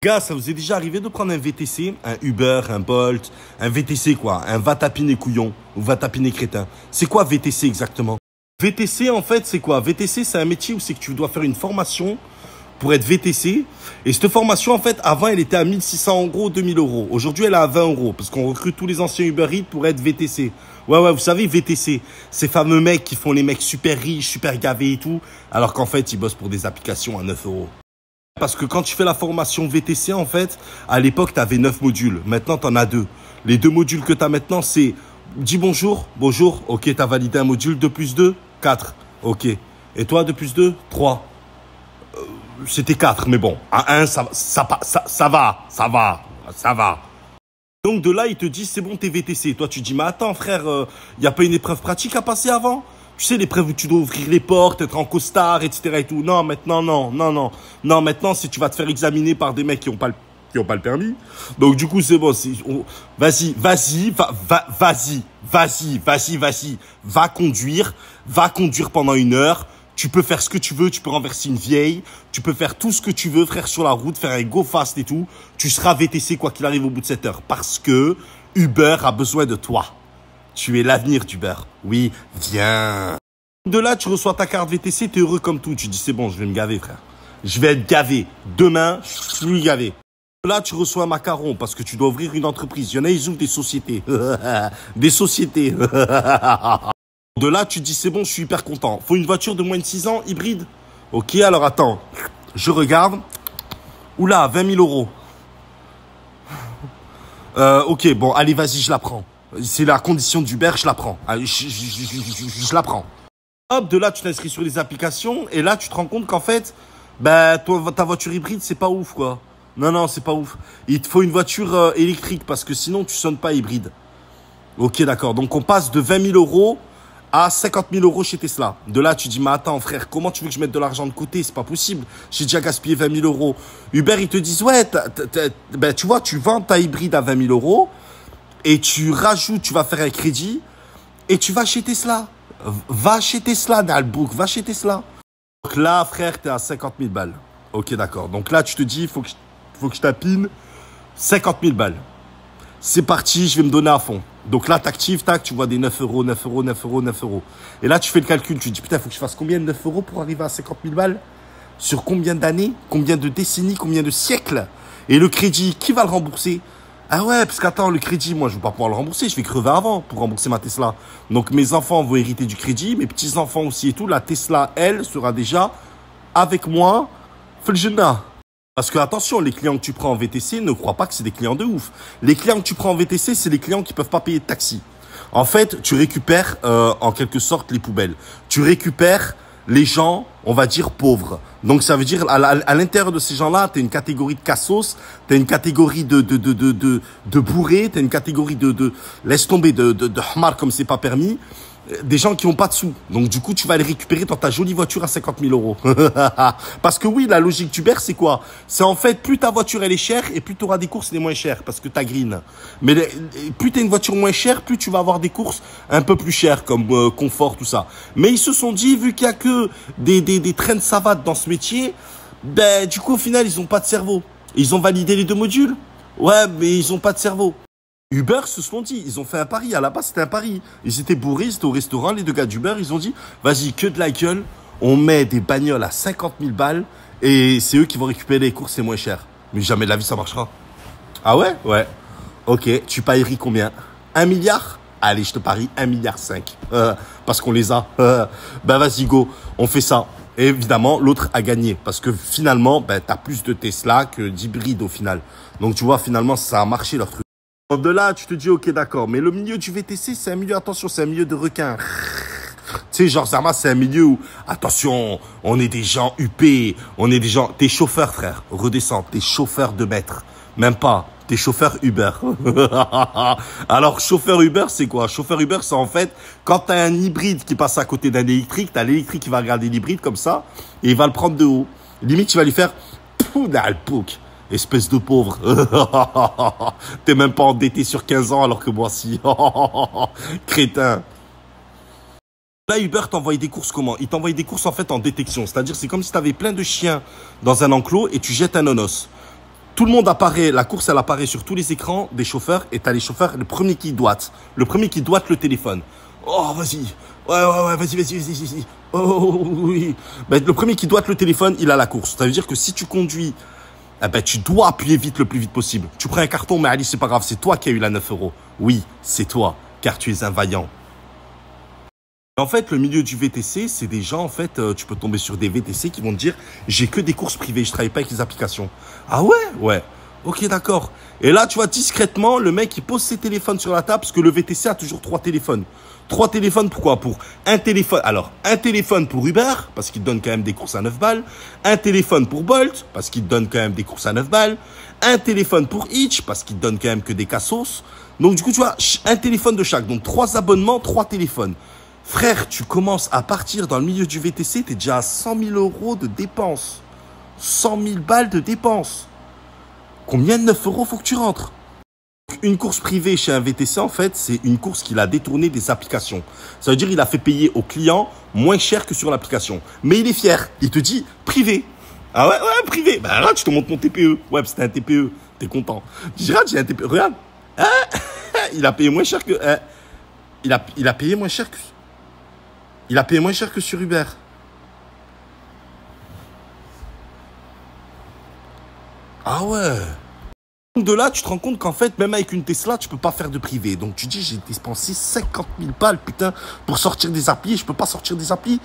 Gars, ça vous est déjà arrivé de prendre un VTC, un Uber, un Bolt, un VTC quoi, un va tapiner couillon ou va tapiner crétin. C'est quoi VTC exactement? VTC en fait c'est quoi? VTC c'est un métier où c'est que tu dois faire une formation pour être VTC. Et cette formation en fait avant elle était à 1600 €, 2000 €. Aujourd'hui elle est à 20 € parce qu'on recrute tous les anciens Uber Eats pour être VTC. Ouais, vous savez VTC, ces fameux mecs qui font les mecs super riches, super gavés et tout, alors qu'en fait ils bossent pour des applications à 9 €. Parce que quand tu fais la formation VTC, en fait, à l'époque, tu avais 9 modules. Maintenant, tu en as 2. Les 2 modules que tu as maintenant, c'est dis bonjour, bonjour, ok, tu as validé un module, 2 plus 2, 4, ok. Et toi, 2 plus 2, 3. C'était 4, mais bon, à 1, ça va. Donc de là, ils te disent, c'est bon, t'es VTC. Toi, tu dis, mais attends, frère, y a pas une épreuve pratique à passer avant? Tu sais, l'épreuve où tu dois ouvrir les portes, être en costard, etc. et tout. Non, maintenant, non. Non, maintenant, si tu vas te faire examiner par des mecs qui ont pas le permis. Donc, du coup, c'est bon. Vas-y. Va conduire pendant 1 heure. Tu peux faire ce que tu veux. Tu peux renverser une vieille. Tu peux faire tout ce que tu veux, frère, sur la route, faire un go fast et tout. Tu seras VTC quoi qu'il arrive au bout de 7 heures. Parce que Uber a besoin de toi. Tu es l'avenir d'Uber. Oui, viens. De là, tu reçois ta carte VTC, t'es heureux comme tout. Tu dis, c'est bon, je vais me gaver, frère. Je vais être gavé. Demain, je suis gavé. De là, tu reçois un macaron parce que tu dois ouvrir une entreprise. Il y en a, ils ouvrent des sociétés. Des sociétés. De là, tu dis, c'est bon, je suis hyper content. Faut une voiture de moins de 6 ans, hybride. Ok, alors attends. Je regarde. Oula, 20 000 €. Ok, bon, allez, vas-y, je la prends. C'est la condition d'Uber, je la prends. Je la prends. Hop, de là, tu t'inscris sur les applications et là, tu te rends compte qu'en fait, ta voiture hybride, c'est pas ouf, quoi. Non, c'est pas ouf. Il te faut une voiture électrique parce que sinon, tu sonnes pas hybride. Ok, d'accord. Donc, on passe de 20 000 € à 50 000 € chez Tesla. De là, tu dis, mais attends, frère, comment tu veux que je mette de l'argent de côté? C'est pas possible. J'ai déjà gaspillé 20 000 €. Uber, ils te disent, ouais, tu vois, tu vends ta hybride à 20 000 € et tu rajoutes, tu vas faire un crédit et tu vas chez Tesla. Va chez Tesla, Dalbouk, va chez Tesla. Donc là, frère, t'es à 50 000 balles. Ok, d'accord. Donc là, tu te dis, faut que je tapine 50 000 balles. C'est parti, je vais me donner à fond. Donc là, t'actives, tu vois des 9 €, 9 €, 9 €, 9 €. Et là, tu fais le calcul, tu te dis, putain, faut que je fasse combien de 9 € pour arriver à 50 000 balles? Sur combien d'années? Combien de décennies? Combien de siècles? Et le crédit, qui va le rembourser? Ah ouais, parce qu'attends, le crédit, moi, je vais pas pouvoir le rembourser. Je vais crever avant pour rembourser ma Tesla. Donc, mes enfants vont hériter du crédit, mes petits-enfants aussi et tout. La Tesla, elle, sera déjà avec moi. Fais le Jannah. Parce que, attention, les clients que tu prends en VTC, ne crois pas que c'est des clients de ouf. Les clients que tu prends en VTC, c'est les clients qui peuvent pas payer de taxi. En fait, tu récupères, en quelque sorte, les poubelles. Tu récupères les gens, on va dire, pauvres. Donc, ça veut dire, à l'intérieur de ces gens-là, tu as une catégorie de cassos, tu as une catégorie de bourrés, tu as une catégorie laisse tomber, de hamar comme c'est pas permis. Des gens qui ont pas de sous. Donc, du coup, tu vas les récupérer dans ta jolie voiture à 50 000 €. Parce que oui, la logique d'Uber, c'est quoi? C'est en fait, plus ta voiture, elle est chère et plus tu auras des courses les moins chères parce que t'as green. Mais plus tu as une voiture moins chère, plus tu vas avoir des courses un peu plus chères comme confort, tout ça. Mais ils se sont dit, vu qu'il y a que des trains de savate dans ce métier, du coup, au final, ils ont pas de cerveau. Ils ont validé les 2 modules. Ouais, mais ils ont pas de cerveau. Uber se sont dit, ils ont fait un pari. À la base, c'était un pari. Ils étaient bourrés, ils étaient au restaurant. Les 2 gars d'Uber, ils ont dit, vas-y, que de la gueule. On met des bagnoles à 50 000 balles et c'est eux qui vont récupérer les courses les moins chères. Mais jamais de la vie, ça marchera. Ah ouais? Ouais. Ok, tu parierais combien? 1 milliard? Allez, je te parie 1,5 milliard. Parce qu'on les a. Vas-y, go. On fait ça. Et évidemment, l'autre a gagné. Parce que finalement, t'as plus de Tesla que d'hybride au final. Donc, tu vois, finalement, ça a marché leur truc. De là, tu te dis, ok, d'accord. Mais le milieu du VTC, c'est un milieu, attention, c'est un milieu de requins. Tu sais, genre, Zama, c'est un milieu où, attention, on est des gens huppés. On est des gens, t'es chauffeur, frère. Redescends, t'es chauffeur de maître. Même pas. T'es chauffeur Uber. Alors, chauffeur Uber, c'est quoi? Chauffeur Uber, c'est en fait, quand t'as un hybride qui passe à côté d'un électrique, t'as l'électrique qui va regarder l'hybride comme ça, et il va le prendre de haut. Limite, tu vas lui faire, pouf, dans le pouc. Espèce de pauvre. T'es même pas endetté sur 15 ans alors que moi si. Crétin. Là, Uber t'envoie des courses comment? Il t'envoie des courses en fait en détection. C'est-à-dire c'est comme si tu avais plein de chiens dans un enclos et tu jettes un nonos. Tout le monde apparaît, la course, elle apparaît sur tous les écrans des chauffeurs et t'as les chauffeurs, le premier qui doite. Le premier qui doite le téléphone. Oh, vas-y. Ouais, vas-y. Oh, oui. Ben, le premier qui doite le téléphone, il a la course. Ça veut dire que si tu conduis, eh ben, tu dois appuyer vite le plus vite possible. Tu prends un carton, mais Ali, c'est pas grave, c'est toi qui as eu la 9 euros. Oui, c'est toi, car tu es un vaillant. En fait, le milieu du VTC, c'est des gens, en fait, tu peux tomber sur des VTC qui vont te dire, j'ai que des courses privées, je travaille pas avec les applications. Ah ouais? Ouais. Ok, d'accord. Et là, tu vois, discrètement, le mec, il pose ses téléphones sur la table parce que le VTC a toujours 3 téléphones. 3 téléphones, pourquoi? Pour un téléphone. Alors, un téléphone pour Uber, parce qu'il te donne quand même des courses à 9 balles. Un téléphone pour Bolt, parce qu'il te donne quand même des courses à 9 balles. Un téléphone pour Hitch, parce qu'il te donne quand même que des cassos. Donc, du coup, tu vois, un téléphone de chaque. Donc, 3 abonnements, 3 téléphones. Frère, tu commences à partir dans le milieu du VTC, tu es déjà à 100 000 euros de dépenses. 100 000 balles de dépenses. Combien de 9 euros faut que tu rentres? Une course privée chez un VTC, en fait, c'est une course qu'il a détournée des applications. Ça veut dire qu'il a fait payer au client moins cher que sur l'application. Mais il est fier. Il te dit privé. Ah ouais, privé. Ben là, tu te montres mon TPE. Ouais, c'était un TPE. T'es content. Tu dis, regarde, j'ai un TPE. Regarde. Hein? Il a payé moins cher que... Il a payé moins cher que... Il a payé moins cher que sur Uber. Ah ouais. Donc de là, tu te rends compte qu'en fait, même avec une Tesla, tu peux pas faire de privé. Donc tu dis, j'ai dépensé 50 000 balles, putain, pour sortir des applis. Je peux pas sortir des applis.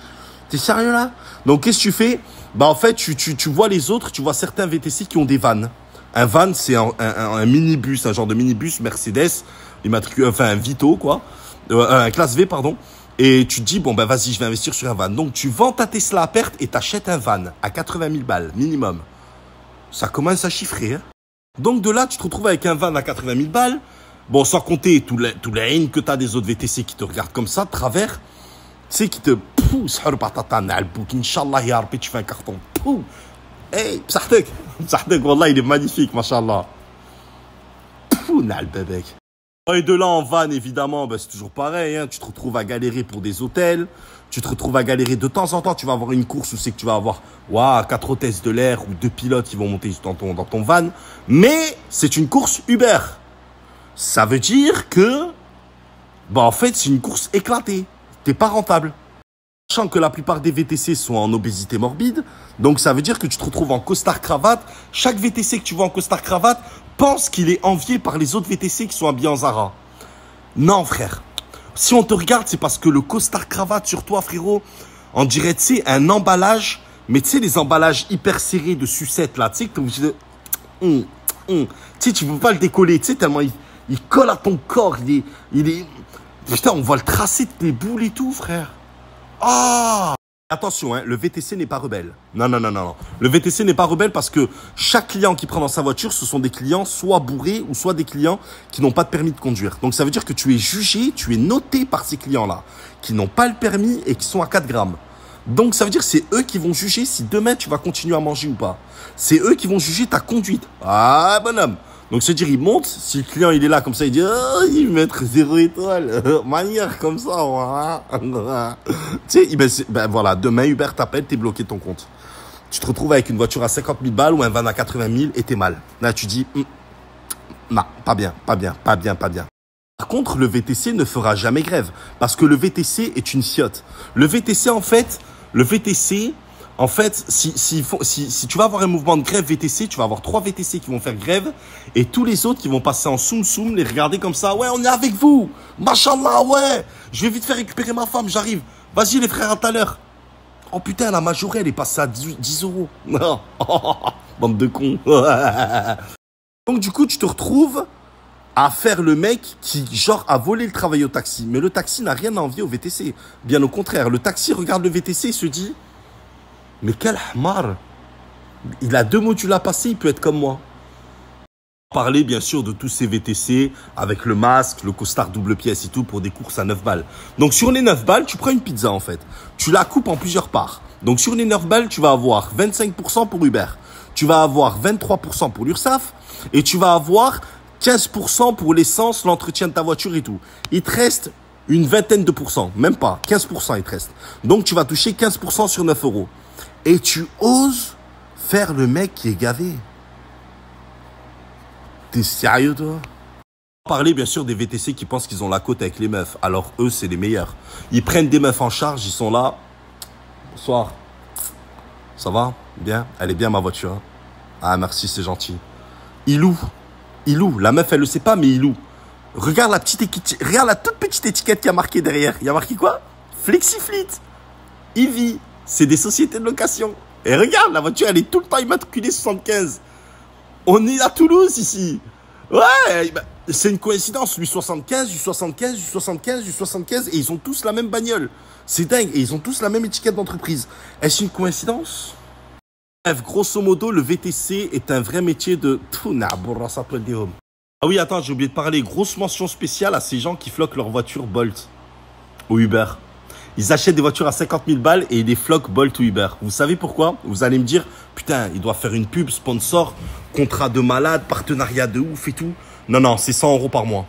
T'es sérieux là? Donc qu'est-ce que tu fais? Bah en fait, tu vois les autres, tu vois certains VTC qui ont des vannes. Un van, c'est un minibus, un genre de minibus Mercedes, enfin un Vito quoi, un classe V pardon. Et tu te dis, bon, ben vas-y, je vais investir sur un van. Donc, tu vends ta Tesla à perte et t'achètes un van à 80 000 balles, minimum. Ça commence à chiffrer, hein. Donc, de là, tu te retrouves avec un van à 80 000 balles. Bon, sans compter tout la haine que t'as des autres VTC qui te regardent comme ça, de travers. Tu sais, qui te poussent, Inch'Allah, ya Rabbi, tu fais un carton. Pouh. Hey, psahtek, wallah, il est magnifique, mashallah. Pouh, nal, bébé. Et de là en van, évidemment, ben, c'est toujours pareil. Hein. Tu te retrouves à galérer pour des hôtels. Tu te retrouves à galérer de temps en temps. Tu vas avoir une course où c'est que tu vas avoir 4 hôtesses de l'air ou 2 pilotes qui vont monter dans ton van. Mais c'est une course Uber. Ça veut dire que, en fait, c'est une course éclatée. T'es pas rentable. Sachant que la plupart des VTC sont en obésité morbide. Donc, ça veut dire que tu te retrouves en costard-cravate. Chaque VTC que tu vois en costard-cravate pense qu'il est envié par les autres VTC qui sont habillés en Zara. Non, frère. Si on te regarde, c'est parce que le costard-cravate sur toi, frérot, on dirait, tu sais, un emballage. Mais tu sais, les emballages hyper serrés de sucettes, là. Tu sais, que t'es obligé de... Tu sais, tu peux pas le décoller. Tu sais, tellement il colle à ton corps. Il est... Putain, on voit le tracé de tes boules et tout, frère. Ah! Attention, hein, le VTC n'est pas rebelle. Non. Le VTC n'est pas rebelle parce que chaque client qui prend dans sa voiture, ce sont des clients soit bourrés ou soit des clients qui n'ont pas de permis de conduire. Donc ça veut dire que tu es jugé, tu es noté par ces clients-là, qui n'ont pas le permis et qui sont à 4 grammes. Donc ça veut dire que c'est eux qui vont juger si demain tu vas continuer à manger ou pas. C'est eux qui vont juger ta conduite. Ah, bonhomme. Donc, c'est-à-dire, il monte, si le client, il est là, comme ça, il dit, oh, il va mettre 0 étoile, manière, comme ça, voilà. Tu sais, voilà, demain, Uber t'appelle, t'es bloqué ton compte. Tu te retrouves avec une voiture à 50 000 balles ou un van à 80 000 et t'es mal. Là, tu dis, non, pas bien. Par contre, le VTC ne fera jamais grève, parce que le VTC est une chiotte. Le VTC, en fait, si tu vas avoir un mouvement de grève VTC, tu vas avoir 3 VTC qui vont faire grève et tous les autres qui vont passer en soum, les regarder comme ça. Ouais, on est avec vous. Machallah, ouais. Je vais vite faire récupérer ma femme, j'arrive. Vas-y, les frères, à tout à l'heure. Oh putain, la majorée, elle est passée à 10 euros. Non. Bande de cons. Donc, du coup, tu te retrouves à faire le mec qui, genre, a volé le travail au taxi. Mais le taxi n'a rien à envier au VTC. Bien au contraire, le taxi regarde le VTC et se dit... Mais quel hamar! Il a 2 modules à passer, il peut être comme moi. Parler bien sûr de tous ces VTC avec le masque, le costard double pièce et tout pour des courses à 9 balles. Donc sur les 9 balles, tu prends une pizza en fait. Tu la coupes en plusieurs parts. Donc sur les 9 balles, tu vas avoir 25% pour Uber. Tu vas avoir 23% pour l'URSSAF. Et tu vas avoir 15% pour l'essence, l'entretien de ta voiture et tout. Il te reste une vingtaine de pourcents. Même pas. 15% il te reste. Donc tu vas toucher 15% sur 9 euros. Et tu oses faire le mec qui est gavé. T'es sérieux, toi? Parler, bien sûr, des VTC qui pensent qu'ils ont la côte avec les meufs. Alors, eux, c'est les meilleurs. Ils prennent des meufs en charge, ils sont là. Bonsoir. Ça va? Bien? Elle est bien, ma voiture. Hein. Ah, merci, c'est gentil. Il loue. Il loue. La meuf, elle le sait pas, mais il loue. Regarde la petite étiquette. Regarde la toute petite étiquette qui a marqué derrière. Il y a marqué quoi? Flexifleet. Ivy. C'est des sociétés de location. Et regarde, la voiture, elle est tout le temps immatriculée 75. On est à Toulouse, ici. Ouais, bah, c'est une coïncidence. Lui 75, du 75, du 75, du 75. Et ils ont tous la même bagnole. C'est dingue. Et ils ont tous la même étiquette d'entreprise. Est-ce une coïncidence? Bref, grosso modo, le VTC est un vrai métier de... Ah oui, attends, j'ai oublié de parler. Grosse mention spéciale à ces gens qui floquent leur voiture Bolt ou Uber. Ils achètent des voitures à 50 000 balles et ils les floquent Bolt ou Uber. Vous savez pourquoi? Vous allez me dire, putain, il doit faire une pub, sponsor, contrat de malade, partenariat de ouf et tout. Non, non, c'est 100 € par mois.